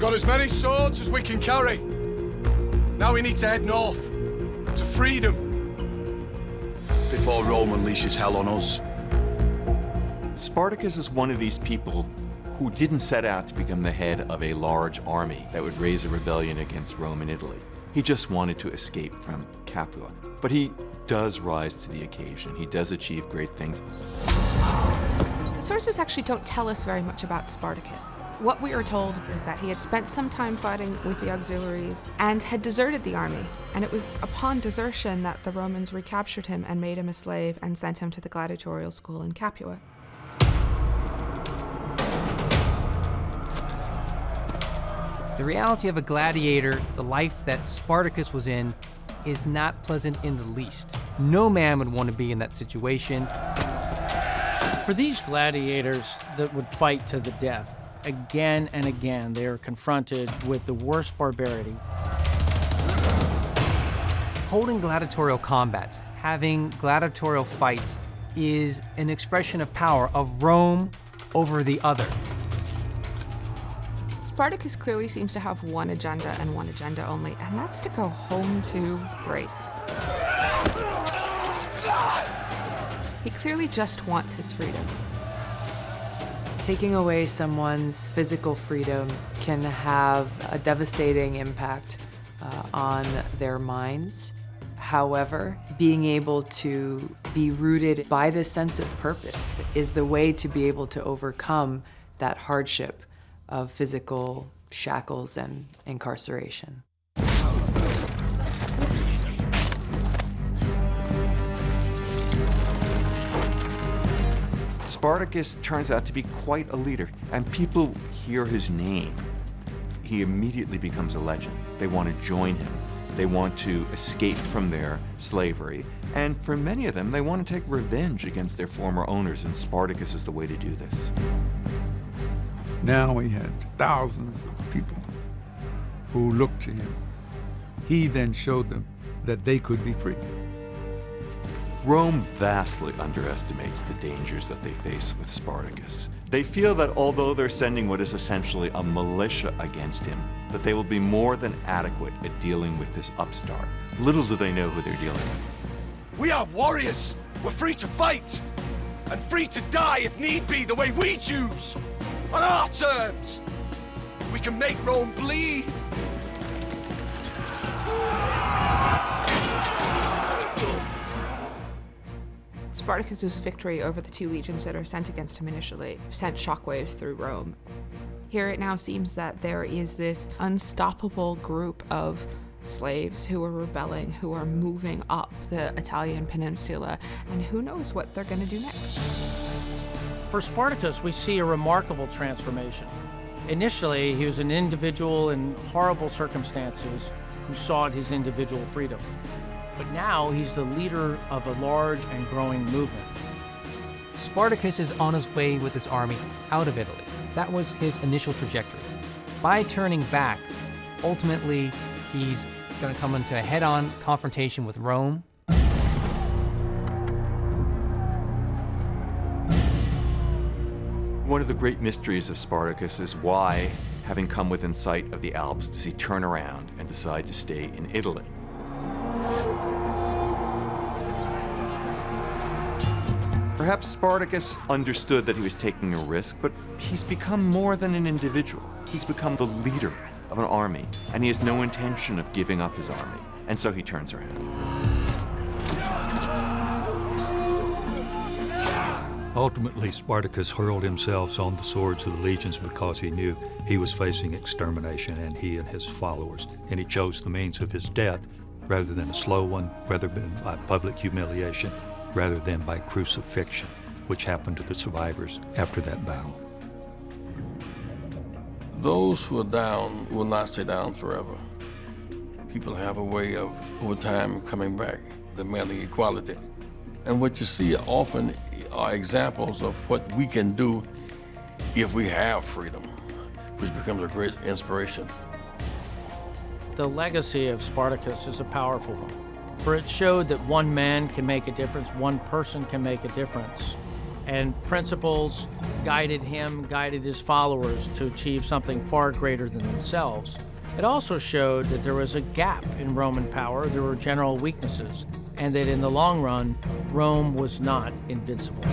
got as many swords as we can carry. Now we need to head north, to freedom. Before Rome unleashes hell on us. Spartacus is one of these people who didn't set out to become the head of a large army that would raise a rebellion against Rome and Italy. He just wanted to escape from Capua. But he does rise to the occasion. He does achieve great things. The sources actually don't tell us very much about Spartacus. What we are told is that he had spent some time fighting with the auxiliaries and had deserted the army. And it was upon desertion that the Romans recaptured him and made him a slave and sent him to the gladiatorial school in Capua. The reality of a gladiator, the life that Spartacus was in, is not pleasant in the least. No man would want to be in that situation. For these gladiators that would fight to the death, again and again, they are confronted with the worst barbarity. Holding gladiatorial combats, having gladiatorial fights, is an expression of power, of Rome over the other. Spartacus clearly seems to have one agenda and one agenda only, and that's to go home to Thrace. He clearly just wants his freedom. Taking away someone's physical freedom can have a devastating impact on their minds. However, being able to be rooted by this sense of purpose is the way to be able to overcome that hardship of physical shackles and incarceration. Spartacus turns out to be quite a leader, and people hear his name. He immediately becomes a legend. They want to join him. They want to escape from their slavery, and for many of them, they want to take revenge against their former owners, and Spartacus is the way to do this. Now he had thousands of people who looked to him. He then showed them that they could be free. Rome vastly underestimates the dangers that they face with Spartacus. They feel that although they're sending what is essentially a militia against him, that they will be more than adequate at dealing with this upstart. Little do they know who they're dealing with. We are warriors. We're free to fight. And free to die if need be, the way we choose. On our terms. We can make Rome bleed. Spartacus's victory over the two legions that are sent against him initially sent shockwaves through Rome. Here it now seems that there is this unstoppable group of slaves who are rebelling, who are moving up the Italian peninsula, and who knows what they're going to do next. For Spartacus, we see a remarkable transformation. Initially, he was an individual in horrible circumstances who sought his individual freedom. But now he's the leader of a large and growing movement. Spartacus is on his way with his army out of Italy. That was his initial trajectory. By turning back, ultimately, he's going to come into a head-on confrontation with Rome. One of the great mysteries of Spartacus is why, having come within sight of the Alps, does he turn around and decide to stay in Italy? Perhaps Spartacus understood that he was taking a risk, but he's become more than an individual. He's become the leader of an army, and he has no intention of giving up his army, and so he turns around. Ultimately, Spartacus hurled himself on the swords of the legions because he knew he was facing extermination, and he and his followers, and he chose the means of his death rather than a slow one, rather than by public humiliation, rather than by crucifixion, which happened to the survivors after that battle. Those who are down will not stay down forever. People have a way of, over time, coming back, demanding equality. And what you see often are examples of what we can do if we have freedom, which becomes a great inspiration. The legacy of Spartacus is a powerful one, for it showed that one man can make a difference, one person can make a difference. and principles guided him, guided his followers to achieve something far greater than themselves. It also showed that there was a gap in Roman power, there were general weaknesses, and that in the long run, Rome was not invincible.